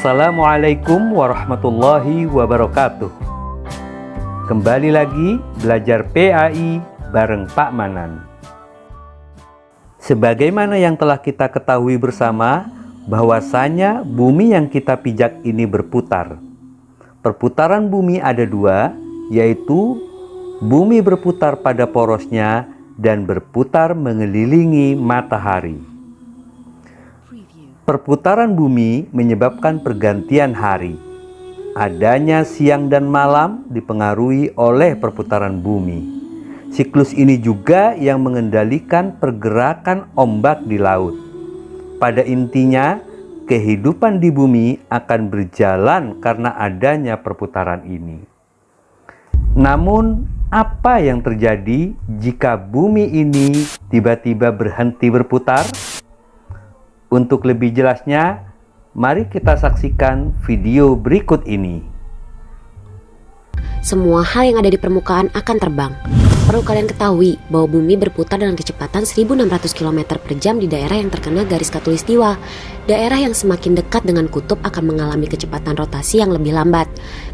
Assalamualaikum warahmatullahi wabarakatuh. Kembali lagi belajar PAI bareng Pak Manan. Sebagaimana yang telah kita ketahui bersama, bahwasanya bumi yang kita pijak ini berputar. Perputaran bumi ada dua, yaitu bumi berputar pada porosnya dan berputar mengelilingi matahari. Perputaran bumi menyebabkan pergantian hari. Adanya siang dan malam dipengaruhi oleh perputaran bumi. Siklus ini juga yang mengendalikan pergerakan ombak di laut. Pada intinya, kehidupan di bumi akan berjalan karena adanya perputaran ini. Namun, apa yang terjadi jika bumi ini tiba-tiba berhenti berputar? Untuk lebih jelasnya, mari kita saksikan video berikut ini. Semua hal yang ada di permukaan akan terbang. Perlu kalian ketahui bahwa bumi berputar dengan kecepatan 1600 km per jam di daerah yang terkena garis khatulistiwa. Daerah yang semakin dekat dengan kutub akan mengalami kecepatan rotasi yang lebih lambat.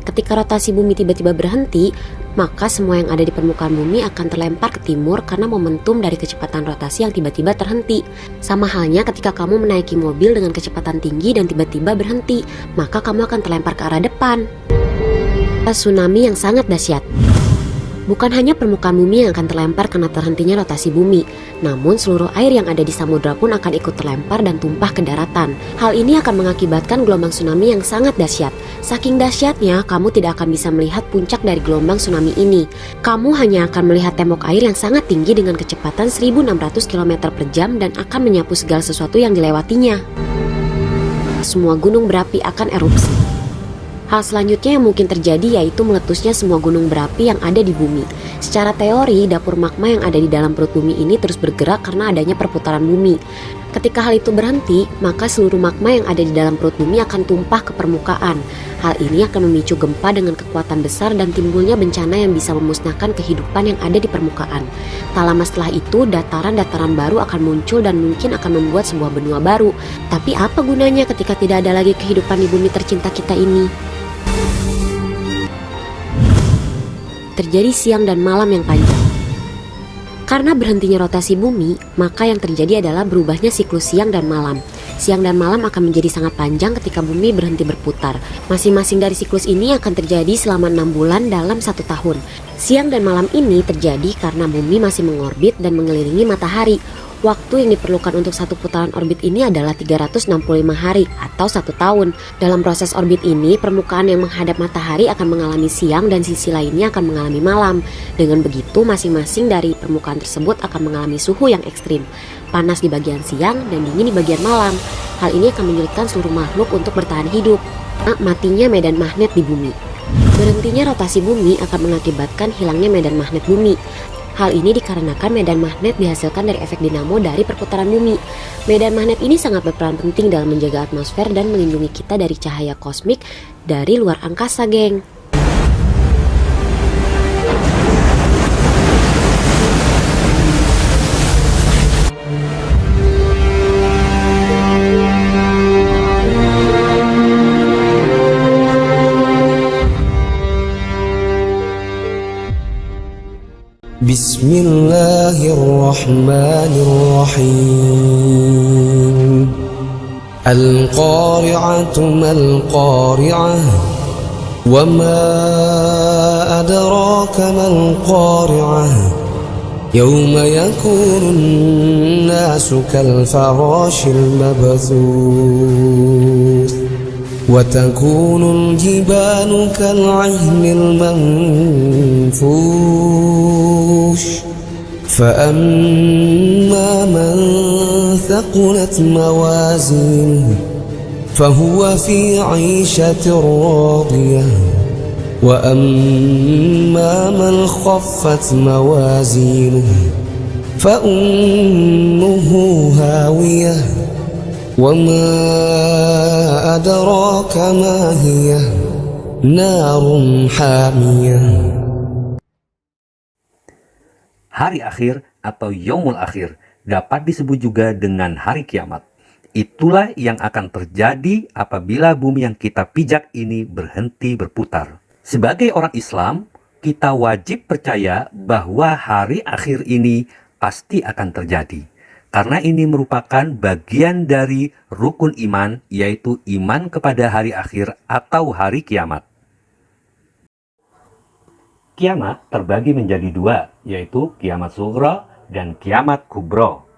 Ketika rotasi bumi tiba-tiba berhenti, maka semua yang ada di permukaan bumi akan terlempar ke timur karena momentum dari kecepatan rotasi yang tiba-tiba terhenti. Sama halnya ketika kamu menaiki mobil dengan kecepatan tinggi dan tiba-tiba berhenti, maka kamu akan terlempar ke arah depan. Tsunami yang sangat dahsyat. Bukan hanya permukaan bumi yang akan terlempar karena terhentinya rotasi bumi, namun seluruh air yang ada di samudra pun akan ikut terlempar dan tumpah ke daratan. Hal ini akan mengakibatkan gelombang tsunami yang sangat dahsyat. Saking dahsyatnya, kamu tidak akan bisa melihat puncak dari gelombang tsunami ini. Kamu hanya akan melihat tembok air yang sangat tinggi dengan kecepatan 1600 km per jam dan akan menyapu segala sesuatu yang dilewatinya. Semua gunung berapi akan erupsi. Hal selanjutnya yang mungkin terjadi yaitu meletusnya semua gunung berapi yang ada di bumi. Secara teori, dapur magma yang ada di dalam perut bumi ini terus bergerak karena adanya perputaran bumi. Ketika hal itu berhenti, maka seluruh magma yang ada di dalam perut bumi akan tumpah ke permukaan. Hal ini akan memicu gempa dengan kekuatan besar dan timbulnya bencana yang bisa memusnahkan kehidupan yang ada di permukaan. Tak lama setelah itu, dataran-dataran baru akan muncul dan mungkin akan membuat sebuah benua baru. Tapi apa gunanya ketika tidak ada lagi kehidupan di bumi tercinta kita ini? Terjadi siang dan malam yang panjang. Karena berhentinya rotasi bumi, maka yang terjadi adalah berubahnya siklus siang dan malam. Siang dan malam akan menjadi sangat panjang ketika bumi berhenti berputar. Masing-masing dari siklus ini akan terjadi selama 6 bulan dalam 1 tahun. Siang dan malam ini terjadi karena bumi masih mengorbit dan mengelilingi matahari. Waktu yang diperlukan untuk satu putaran orbit ini adalah 365 hari atau 1 tahun. Dalam proses orbit ini, permukaan yang menghadap matahari akan mengalami siang dan sisi lainnya akan mengalami malam. Dengan begitu, masing-masing dari permukaan tersebut akan mengalami suhu yang ekstrim. Panas di bagian siang dan dingin di bagian malam. Hal ini akan menyulitkan seluruh makhluk untuk bertahan hidup. Matinya medan magnet di bumi. Berhentinya rotasi bumi akan mengakibatkan hilangnya medan magnet bumi. Hal ini dikarenakan medan magnet dihasilkan dari efek dinamo dari perputaran bumi. Medan magnet ini sangat berperan penting dalam menjaga atmosfer dan melindungi kita dari cahaya kosmik dari luar angkasa, geng. Bismillahirrahmanirrahim. Al-Qari'atu mal-Qari'ah. Wa ma adraka mal-Qari'ah. Yawma yakunun nasu kal-farashil mabthuth. وتكون الجبال كالعهن المنفوش فأما من ثقلت موازينه فهو في عيشة راضية وأما من خفت موازينه فأمه هاوية وما أدراك ما هي نار حامية. Hari akhir atau Yaumul Akhir dapat disebut juga dengan hari kiamat. Itulah yang akan terjadi apabila bumi yang kita pijak ini berhenti berputar. Sebagai orang Islam, kita wajib percaya bahwa hari akhir ini pasti akan terjadi. Karena ini merupakan bagian dari rukun iman, yaitu iman kepada hari akhir atau hari kiamat. Kiamat terbagi menjadi dua, yaitu kiamat sughra dan kiamat kubro.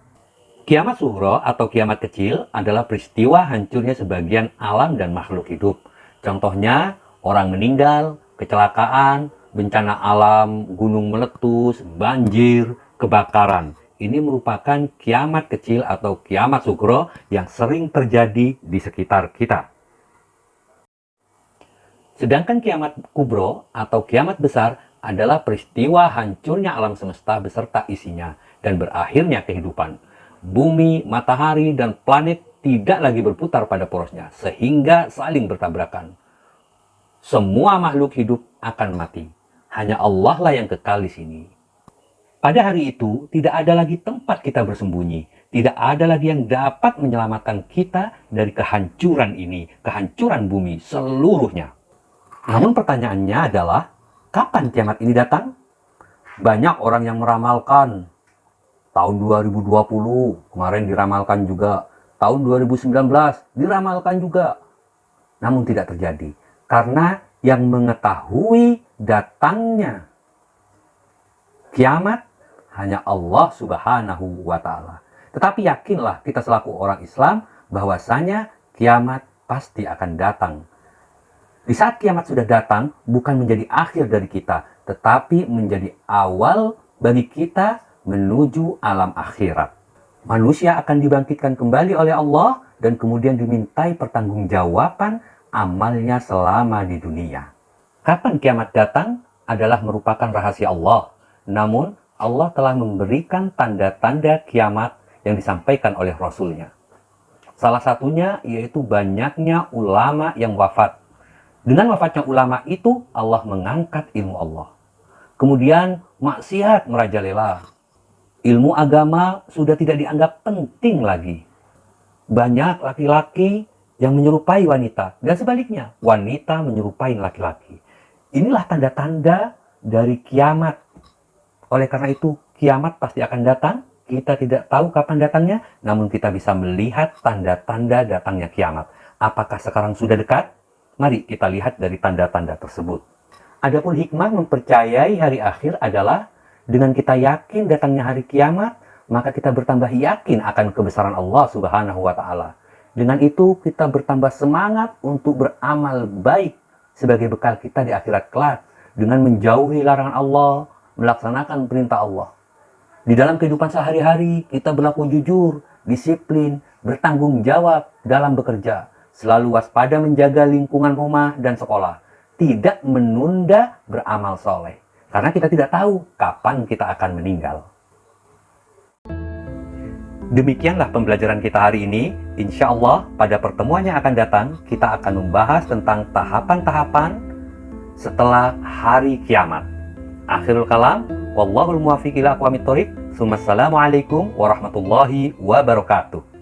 Kiamat sughra atau kiamat kecil adalah peristiwa hancurnya sebagian alam dan makhluk hidup. Contohnya, orang meninggal, kecelakaan, bencana alam, gunung meletus, banjir, kebakaran. Ini merupakan kiamat kecil atau kiamat sughra yang sering terjadi di sekitar kita. Sedangkan kiamat kubro atau kiamat besar adalah peristiwa hancurnya alam semesta beserta isinya dan berakhirnya kehidupan. Bumi, matahari, dan planet tidak lagi berputar pada porosnya sehingga saling bertabrakan. Semua makhluk hidup akan mati. Hanya Allah lah yang kekal di sini. Pada hari itu tidak ada lagi tempat kita bersembunyi. Tidak ada lagi yang dapat menyelamatkan kita dari kehancuran ini, kehancuran bumi seluruhnya. Namun pertanyaannya adalah, kapan kiamat ini datang? Banyak orang yang meramalkan tahun 2020, kemarin diramalkan juga, tahun 2019 diramalkan juga. Namun tidak terjadi, karena yang mengetahui datangnya kiamat hanya Allah Subhanahu wa Ta'ala. Tetapi yakinlah kita selaku orang Islam bahwasanya kiamat pasti akan datang. Di saat kiamat sudah datang, bukan menjadi akhir dari kita, tetapi menjadi awal bagi kita menuju alam akhirat. Manusia akan dibangkitkan kembali oleh Allah dan kemudian dimintai pertanggungjawaban amalnya selama di dunia. Kapan kiamat datang adalah merupakan rahasia Allah. Namun, Allah telah memberikan tanda-tanda kiamat yang disampaikan oleh Rasul-Nya. Salah satunya yaitu banyaknya ulama yang wafat. Dengan wafatnya ulama itu, Allah mengangkat ilmu Allah. Kemudian maksiat merajalela. Ilmu agama sudah tidak dianggap penting lagi. Banyak laki-laki yang menyerupai wanita. Dan sebaliknya, wanita menyerupai laki-laki. Inilah tanda-tanda dari kiamat. Oleh karena itu, kiamat pasti akan datang. Kita tidak tahu kapan datangnya, namun kita bisa melihat tanda-tanda datangnya kiamat. Apakah sekarang sudah dekat? Mari kita lihat dari tanda-tanda tersebut. Adapun hikmah mempercayai hari akhir adalah dengan kita yakin datangnya hari kiamat, maka kita bertambah yakin akan kebesaran Allah Subhanahu wa Ta'ala. Dengan itu kita bertambah semangat untuk beramal baik sebagai bekal kita di akhirat kelak dengan menjauhi larangan Allah, melaksanakan perintah Allah. Di dalam kehidupan sehari-hari kita berlaku jujur, disiplin, bertanggung jawab dalam bekerja. Selalu waspada menjaga lingkungan rumah dan sekolah. Tidak menunda beramal soleh. Karena kita tidak tahu kapan kita akan meninggal. Demikianlah pembelajaran kita hari ini. Insya Allah pada pertemuan yang akan datang, kita akan membahas tentang tahapan-tahapan setelah hari kiamat. Akhirul kalam, wallahul muwaffiq ila aqwamit thoriq. Assalamualaikum warahmatullahi wabarakatuh.